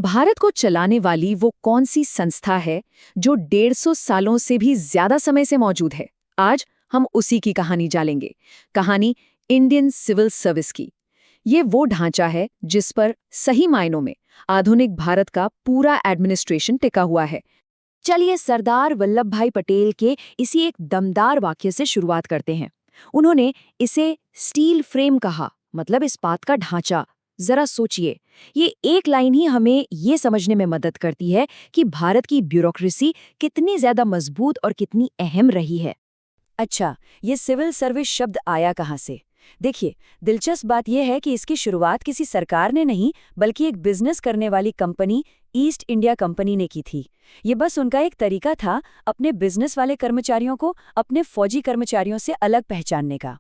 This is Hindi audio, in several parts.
भारत को चलाने वाली वो कौन सी संस्था है जो 150 सालों से भी ज्यादा समय से मौजूद है? आज हम उसी की कहानी जानेंगे। कहानी इंडियन सिविल सर्विस की। ये वो ढांचा है जिस पर सही मायनों में आधुनिक भारत का पूरा एडमिनिस्ट्रेशन टिका हुआ है। चलिए सरदार वल्लभ भाई पटेल के इसी एक दमदार वाक्य से शुरुआत करते हैं। उन्होंने इसे स्टील फ्रेम कहा, मतलब इस्पात का ढांचा। जरा सोचिए, ये एक लाइन ही हमें ये समझने में मदद करती है कि भारत की ब्यूरोक्रेसी कितनी ज्यादा मजबूत और कितनी अहम रही है। अच्छा, ये सिविल सर्विस शब्द आया कहाँ से? देखिए, दिलचस्प बात यह है कि इसकी शुरुआत किसी सरकार ने नहीं, बल्कि एक बिजनेस करने वाली कंपनी ईस्ट इंडिया कंपनी ने की थी। ये बस उनका एक तरीका था अपने बिजनेस वाले कर्मचारियों को अपने फौजी कर्मचारियों से अलग पहचानने का।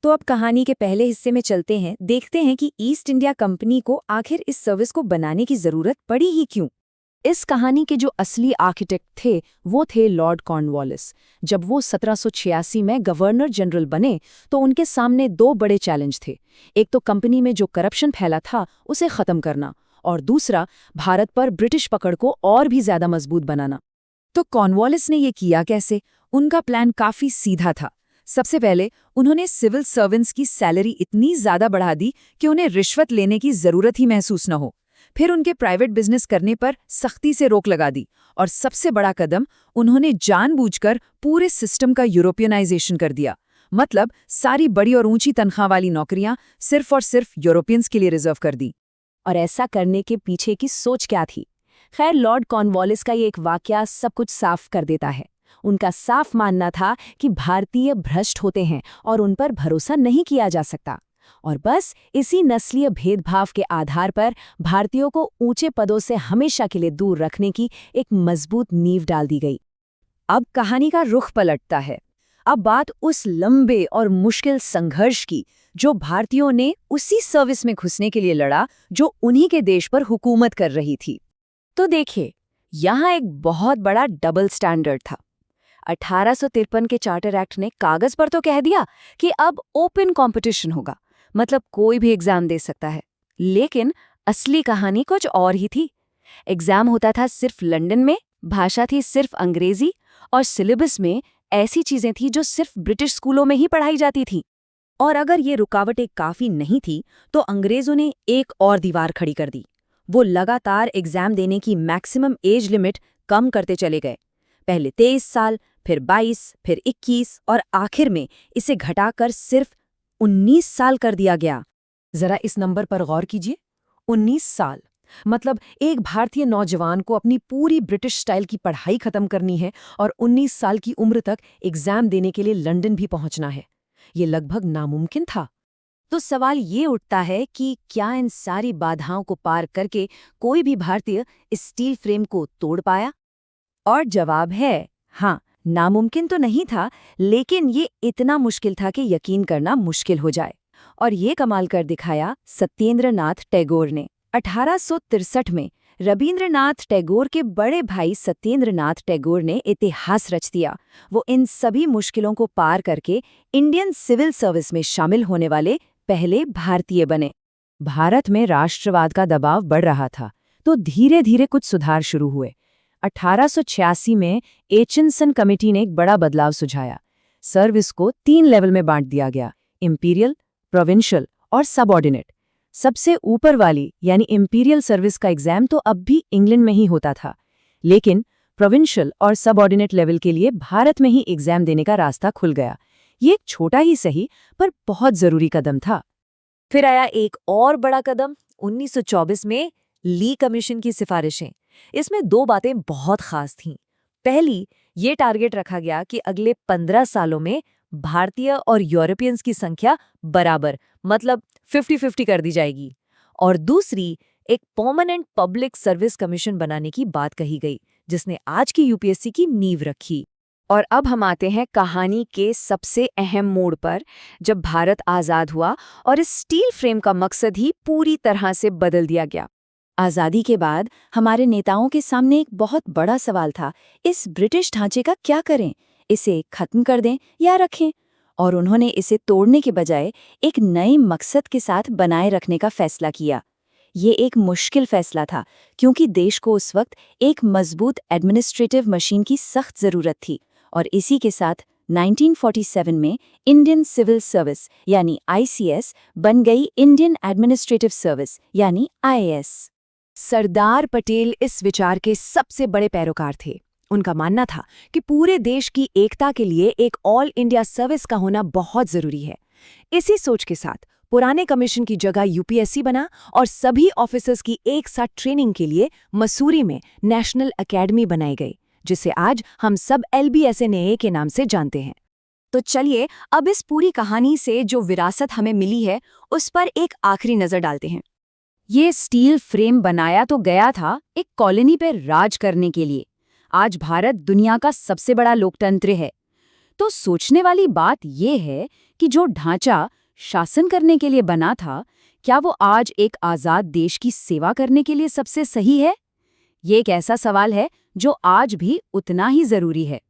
तो अब कहानी के पहले हिस्से में चलते हैं, देखते हैं कि ईस्ट इंडिया कंपनी को आखिर इस सर्विस को बनाने की जरूरत पड़ी ही क्यों। इस कहानी के जो असली आर्किटेक्ट थे वो थे लॉर्ड कॉर्नवालिस। जब वो 1786 में गवर्नर जनरल बने तो उनके सामने दो बड़े चैलेंज थे। एक तो कंपनी में जो करप्शन फैला था उसे खत्म करना, और दूसरा भारत पर ब्रिटिश पकड़ को और भी ज्यादा मजबूत बनाना। तो कॉर्नवालिस ने ये किया कैसे? उनका प्लान काफी सीधा था। सबसे पहले उन्होंने सिविल सर्वेंट्स की सैलरी इतनी ज्यादा बढ़ा दी कि उन्हें रिश्वत लेने की जरूरत ही महसूस न हो। फिर उनके प्राइवेट बिजनेस करने पर सख्ती से रोक लगा दी, और सबसे बड़ा कदम, उन्होंने जानबूझकर पूरे सिस्टम का यूरोपियनाइजेशन कर दिया। मतलब सारी बड़ी और ऊंची तनख्वाह वाली नौकरियां सिर्फ और सिर्फ यूरोपियंस के लिए रिजर्व कर दी। और ऐसा करने के पीछे की सोच क्या थी? खैर, लॉर्ड कॉर्नवालिस का ये एक वाकया सब कुछ साफ कर देता है। उनका साफ मानना था कि भारतीय भ्रष्ट होते हैं और उन पर भरोसा नहीं किया जा सकता, और बस इसी नस्लीय भेदभाव के आधार पर भारतीयों को ऊंचे पदों से हमेशा के लिए दूर रखने की एक मजबूत नींव डाल दी गई। अब कहानी का रुख पलटता है। अब बात उस लंबे और मुश्किल संघर्ष की जो भारतीयों ने उसी सर्विस में घुसने के लिए लड़ा जो उन्हीं के देश पर हुकूमत कर रही थी। तो देखिए, यहाँ एक बहुत बड़ा डबल स्टैंडर्ड था। 1853 के चार्टर एक्ट ने कागज पर तो कह दिया कि अब ओपन कंपटीशन होगा, मतलब कोई भी एग्जाम दे सकता है। लेकिन असली कहानी कुछ और ही थी। एग्जाम होता था सिर्फ लंदन में, भाषा थी सिर्फ अंग्रेजी, और सिलेबस में ऐसी चीजें थी जो सिर्फ ब्रिटिश स्कूलों में ही पढ़ाई जाती थी। और अगर ये रुकावटें काफी नहीं थी तो अंग्रेजों ने एक और दीवार खड़ी कर दी। वो लगातार एग्जाम देने की मैक्सिमम एज लिमिट कम करते चले गए। पहले 23 साल, फिर 22, फिर 21, और आखिर में इसे घटाकर सिर्फ 19 साल कर दिया गया। जरा इस नंबर पर गौर कीजिए, 19 साल। मतलब एक भारतीय नौजवान को अपनी पूरी ब्रिटिश स्टाइल की पढ़ाई खत्म करनी है और 19 साल की उम्र तक एग्जाम देने के लिए लंदन भी पहुंचना है। ये लगभग नामुमकिन था। तो सवाल ये उठता है कि क्या इन सारी बाधाओं को पार करके कोई भी भारतीय इस स्टील फ्रेम को तोड़ पाया? और जवाब है हाँ। नामुमकिन तो नहीं था, लेकिन ये इतना मुश्किल था कि यकीन करना मुश्किल हो जाए। और ये कमाल कर दिखाया सत्येंद्रनाथ टैगोर ने। 1863 में रबींद्रनाथ टैगोर के बड़े भाई सत्येंद्रनाथ टैगोर ने इतिहास रच दिया। वो इन सभी मुश्किलों को पार करके इंडियन सिविल सर्विस में शामिल होने वाले पहले भारतीय बने। भारत में राष्ट्रवाद का दबाव बढ़ रहा था, तो धीरे धीरे कुछ सुधार शुरू हुए। 1886 में एचिंसन कमेटी ने एक बड़ा बदलाव सुझाया। सर्विस को 3 लेवल में बांट दिया गया: इंपीरियल, प्रोविंशियल और सबऑर्डिनेट। सबसे ऊपर वाली यानी इंपीरियल सर्विस का एग्जाम तो अब भी इंग्लैंड में ही होता था, लेकिन प्रोविंशियल और सबऑर्डिनेट लेवल के लिए भारत में ही एग्जाम देने का रास्ता खुल गया। ये एक छोटा ही सही पर बहुत जरूरी कदम था। फिर आया एक और बड़ा कदम, 1924 में ली कमीशन की सिफारिशें। इसमें 2 बातें बहुत खास थीं। पहली, ये टारगेट रखा गया कि अगले 15 सालों में भारतीय और यूरोपियंस की संख्या बराबर, मतलब 50-50 कर दी जाएगी। और दूसरी, एक परमानेंट पब्लिक सर्विस कमीशन बनाने की बात कही गई, जिसने आज की यूपीएससी की नींव रखी। और अब हम आते हैं कहानी के सबसे अहम मोड़ पर, जब भारत आज़ाद हुआ और इस स्टील फ्रेम का मकसद ही पूरी तरह से बदल दिया गया। आज़ादी के बाद हमारे नेताओं के सामने एक बहुत बड़ा सवाल था, इस ब्रिटिश ढांचे का क्या करें? इसे खत्म कर दें या रखें? और उन्होंने इसे तोड़ने के बजाय एक नए मकसद के साथ बनाए रखने का फैसला किया। ये एक मुश्किल फैसला था क्योंकि देश को उस वक्त एक मजबूत एडमिनिस्ट्रेटिव मशीन की सख्त ज़रूरत थी और इसी के साथ 1947 में इंडियन सिविल सर्विस यानी आईसीएस बन गई इंडियन एडमिनिस्ट्रेटिव सर्विस यानी आईएएस। सरदार पटेल इस विचार के सबसे बड़े पैरोकार थे। उनका मानना था कि पूरे देश की एकता के लिए एक ऑल इंडिया सर्विस का होना बहुत जरूरी है। इसी सोच के साथ पुराने कमीशन की जगह यूपीएससी बना और सभी ऑफिसर्स की एक साथ ट्रेनिंग के लिए मसूरी में नेशनल एकेडमी बनाई गई, जिसे आज हम सब LBSNAA के नाम से जानते हैं। तो चलिए अब इस पूरी कहानी से जो विरासत हमें मिली है उस पर एक आखिरी नज़र डालते हैं। ये स्टील फ्रेम बनाया तो गया था एक कॉलोनी पर राज करने के लिए। आज भारत दुनिया का सबसे बड़ा लोकतंत्र है। तो सोचने वाली बात यह है कि जो ढांचा शासन करने के लिए बना था, क्या वो आज एक आज़ाद देश की सेवा करने के लिए सबसे सही है? ये एक ऐसा सवाल है जो आज भी उतना ही जरूरी है।